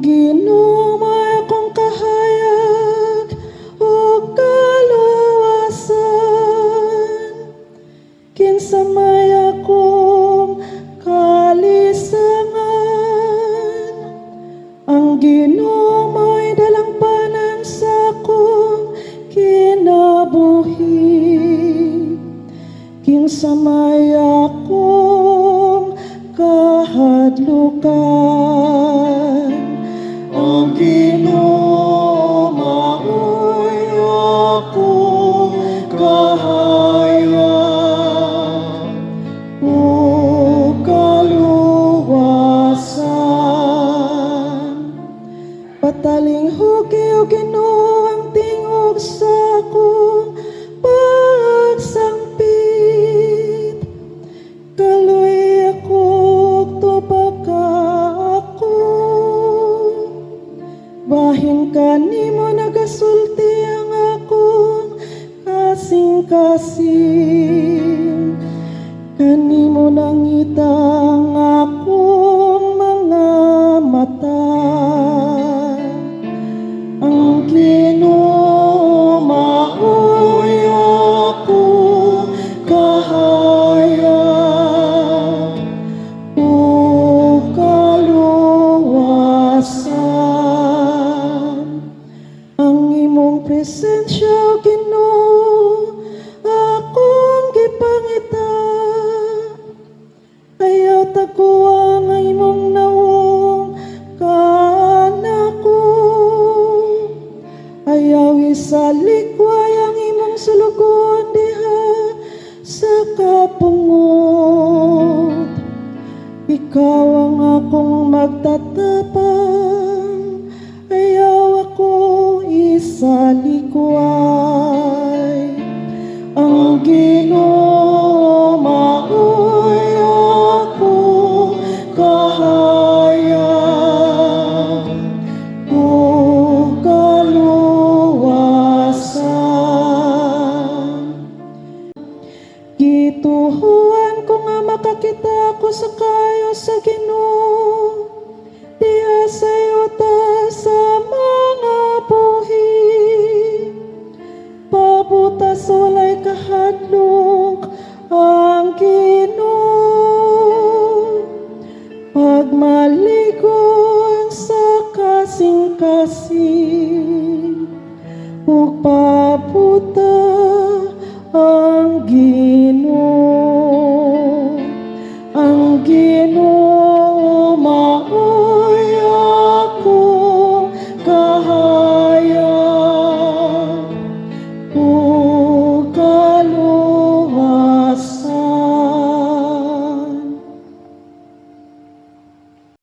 Ginoo may akong kahayag o kaluwasan, kinsa may akong kalisangan. Ang Ginoo mo'y dalangpanan sa akong kinabuhi, kinsa may akong kahadlukan. Ang Ginoo mao'y akong kahayag o kaluwasan. Pataling huki o Ginoo ang tingog sa akong pagsangpit, kaluy ako tubag ka ako. Bahin ka nimo nagasulti ang akong kasing-kasing, kanimo nangitang akong mga mata. Ang Ginoo mao'y akong kahayag o kaluwasan. Ang imong presensya, Ginoo, akong gipangita, ayaw taguang ang imong naong kanako. Ayaw isalikway ang imong sulugon diha sa kapungot. Ikaw ang akong magtatapang, ayaw ako isalikway. Ang Ginoo mao'y akong kahayag o kaluwasan. Gituhuan ko nga makakita ko sa kayo sa Ginoo, diha sa yuta sa mga buhi. Pabutas walay kahadlok ang Ginoo, pagmaligon sa kasing-kasing ug pabutas